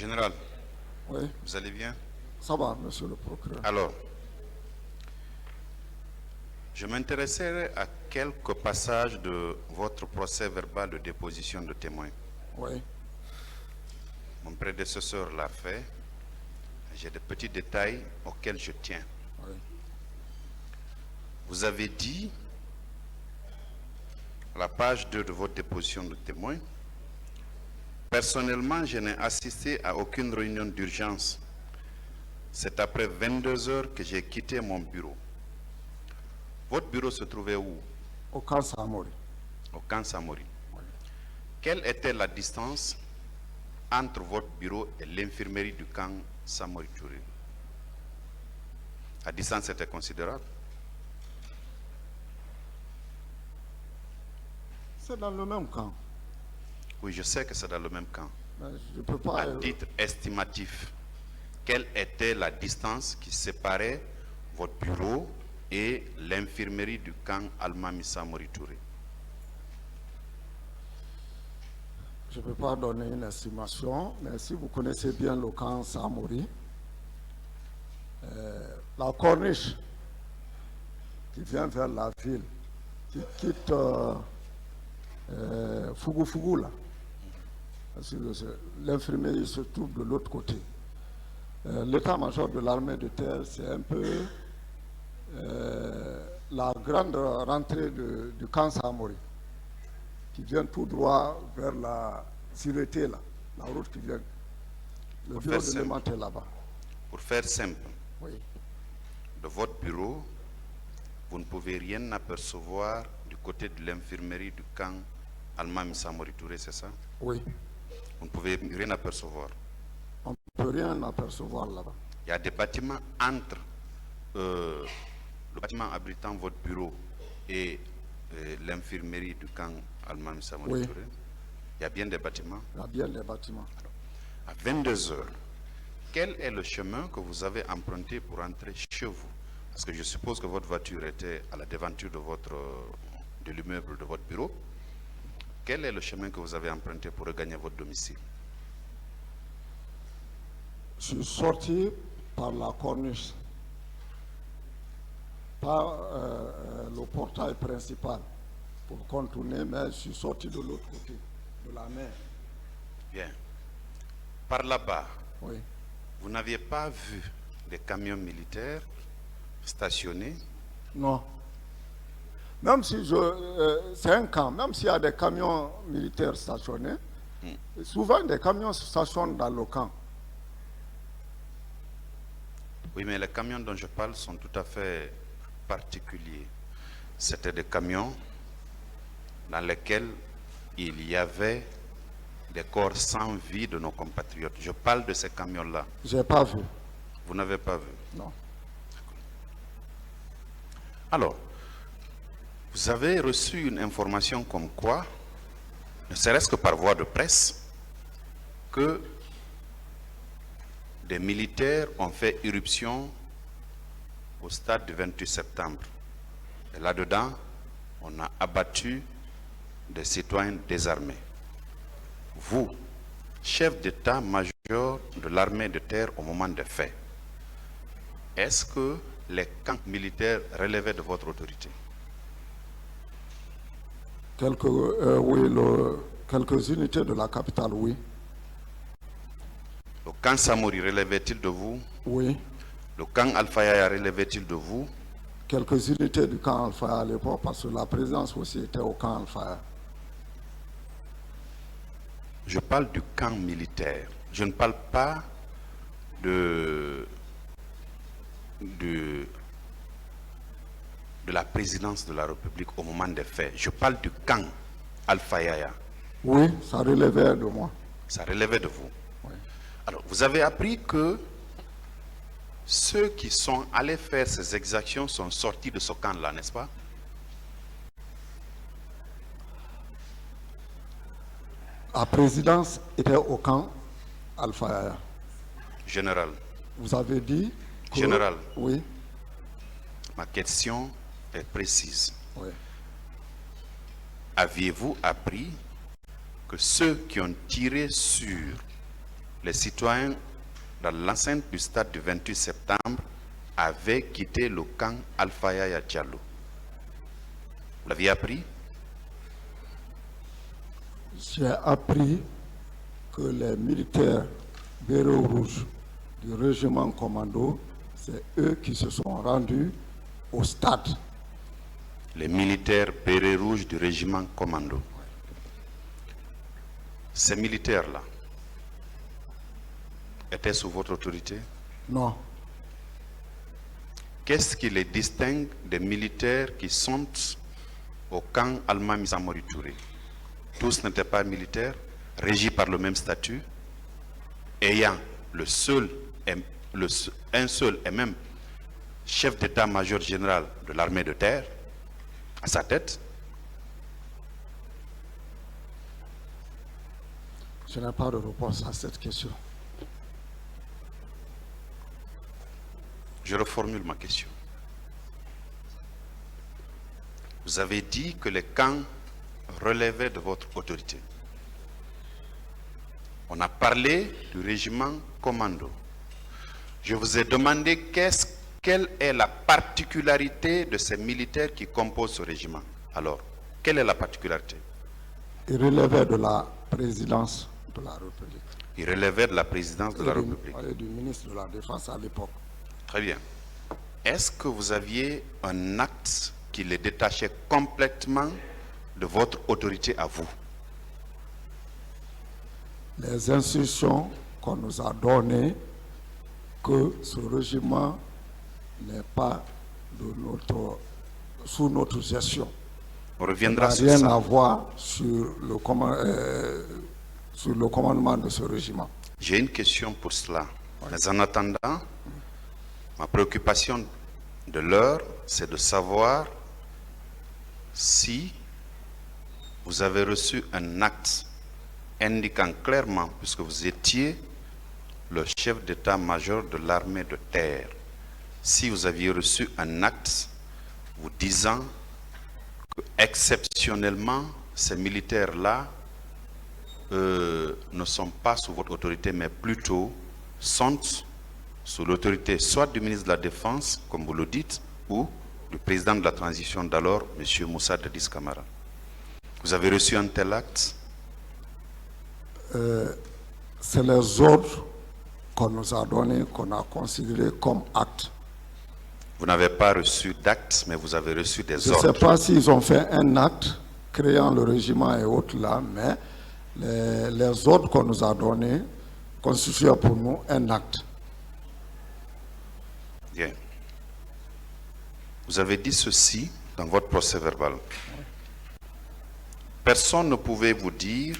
Général, Oui, vous allez bien? ça va, monsieur le procureur. Alors, je m'intéresserai à quelques passages de votre procès verbal de déposition de témoins. Oui, Mon prédécesseur l'a fait. J'ai des petits détails auxquels je tiens. oui, Vous avez dit, à la page 2 de votre déposition de témoins, personnellement, je n'ai assisté à aucune réunion d'urgence. C'est après 22 heures que j'ai quitté mon bureau. Votre bureau se trouvait où? au cas Samori. Au camp Samori. Quelle était la distance entre votre bureau et l'infirmerie du camp Samori Touré? La distance était considérable. C'est dans le même camp. Oui, je sais que c'est dans le même camp. Mais je ne peux pas. À titre estimatif, quelle était la distance qui séparait votre bureau et l'infirmerie du camp Almami Samori Touré? Je ne peux pas donner une estimation, mais si vous connaissez bien le camp Samori, la corniche qui vient vers la ville, qui quitte Fougou là, parce que l'infirmerie se trouve de l'autre côté. L'état-major de l'armée de terre, c'est un peu la grande rentrée du camp Samori, qui vient tout droit vers la Sireté, là, la route qui vient. Le Pour bureau faire de simple. l'EMAT est là-bas. Pour faire simple, Oui. de votre bureau, vous ne pouvez rien apercevoir du côté de l'infirmerie du camp Almami Samori Touré, c'est ça? Oui. Vous ne pouvez rien apercevoir. On ne peut rien apercevoir là-bas. Il y a des bâtiments entre le bâtiment abritant votre bureau et l'infirmerie du camp Almami Samori Oui. Touré. Il y a bien des bâtiments. Il y a bien des bâtiments. À 22 heures, quel est le chemin que vous avez emprunté pour entrer chez vous? Parce que je suppose que votre voiture était à la devanture de l'immeuble de votre bureau. Quel est le chemin que vous avez emprunté pour regagner votre domicile? Je suis sorti par la corniche, par le portail principal pour contourner, mais je suis sorti de l'autre côté, de la mer. Bien. Par là-bas, Oui. vous n'aviez pas vu des camions militaires stationnés? Non. Même si c'est un camp, même s'il y a des camions militaires stationnés, souvent des camions stationnent dans le camp. Oui, mais les camions dont je parle sont tout à fait particuliers. C'était des camions dans lesquels il y avait des corps sans vie de nos compatriotes. Je parle de ces camions-là. Je n'ai pas vu. Vous n'avez pas vu? Non. Alors, vous avez reçu une information comme quoi, ne serait-ce que par voie de presse, que des militaires ont fait irruption au stade du 28 septembre. Et là-dedans, on a abattu des citoyens désarmés. Vous, chef d'état-major de l'armée de terre au moment des faits, est-ce que les camps militaires relevaient de votre autorité? Quelques unités de la capitale, oui. Le camp Samori relevait-il de vous? Oui. Le camp Alpha relevait-il de vous? Quelques unités du camp Alpha à l'époque, parce que la présidence aussi était au camp Alpha. Je parle du camp militaire. Je ne parle pas de la présidence de la République au moment des faits. Je parle du camp Alpha Yaya. Oui, ça relevait de moi. Ça relevait de vous. Oui. Alors, vous avez appris que ceux qui sont allés faire ces exactions sont sortis de ce camp-là, n'est-ce pas? La présidence était au camp Alpha Yaya. Général, Vous avez dit que... Général. Oui, ma question est précise. oui. Aviez-vous appris que ceux qui ont tiré sur les citoyens dans l'enceinte du stade du 28 septembre avaient quitté le camp Alpha Yaya Diallo. Vous l'aviez appris? J'ai appris que les militaires béret rouge du régiment commando, c'est eux qui se sont rendus au stade. Les militaires béret rouge du régiment commando. Ces militaires-là étaient sous votre autorité? Non. Qu'est-ce qui les distingue des militaires qui sont au camp Alma Misamori Touré? Tous n'étaient pas militaires, régis par le même statut, ayant un seul et même chef d'état-major général de l'armée de terre à sa tête. Je n'ai pas de réponse à cette question. Je reformule ma question. Vous avez dit que les camps relevaient de votre autorité. On a parlé du régiment commando. Je vous ai demandé quelle est la particularité de ces militaires qui composent ce régiment. Alors, quelle est la particularité? Ils relevaient de la présidence de la République. Ils relevaient de la présidence de la République. Et du ministre de la Défense à l'époque. Très bien. Est-ce que vous aviez un acte qui les détachait complètement de votre autorité à vous? Les instructions qu'on nous a données que ce régiment n'est pas sous notre gestion. On reviendra Ça n'a sur rien ça. à voir sur le commandement de ce régiment. J'ai une question pour cela. Mais en attendant, ma préoccupation de l'heure, c'est de savoir si vous avez reçu un acte indiquant clairement, puisque vous étiez le chef d'état-major de l'armée de terre, si vous aviez reçu un acte vous disant que exceptionnellement ces militaires-là ne sont pas sous votre autorité, mais plutôt sont sous l'autorité soit du ministre de la Défense, comme vous le dites, ou du président de la transition d'alors, M. Moussa Dadis Camara. Vous avez reçu un tel acte? C'est les ordres qu'on nous a donnés, qu'on a considérés comme actes. Vous n'avez pas reçu d'acte, mais vous avez reçu des Je ne ordres. sais pas s'ils ont fait un acte créant le régiment et autres là, mais les ordres qu'on nous a donnés constituaient pour nous un acte. Bien. Vous avez dit ceci dans votre procès verbal. Personne ne pouvait vous dire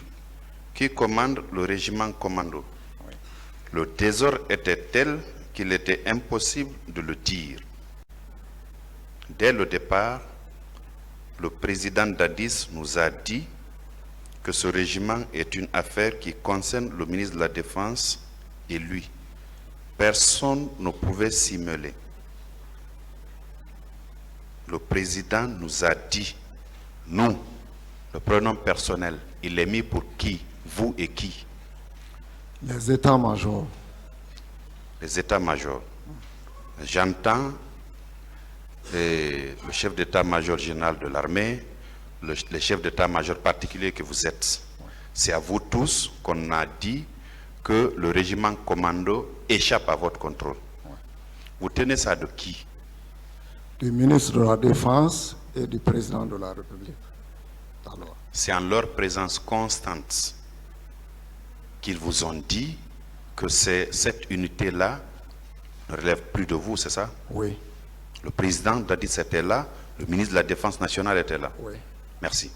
qui commande le régiment commando. Le désordre était tel qu'il était impossible de le dire. Dès le départ, le président Dadis nous a dit que ce régiment est une affaire qui concerne le ministre de la Défense et lui. Personne ne pouvait s'y mêler. Le président nous a dit, nous, le pronom personnel, il est mis pour qui? Vous et qui? Les états-majors. Les états-majors. J'entends le chef d'état-major général de l'armée, le chef d'état-major particulier que vous êtes. C'est à vous tous qu'on a dit que le régiment commando échappe à votre contrôle. Vous tenez ça de qui? Du ministre de la Défense et du président de la République. Alors, C'est en leur présence constante qu'ils vous ont dit que cette unité-là ne relève plus de vous, c'est ça? oui, Le président Dadis était là, le ministre de la Défense nationale était là. oui. Merci.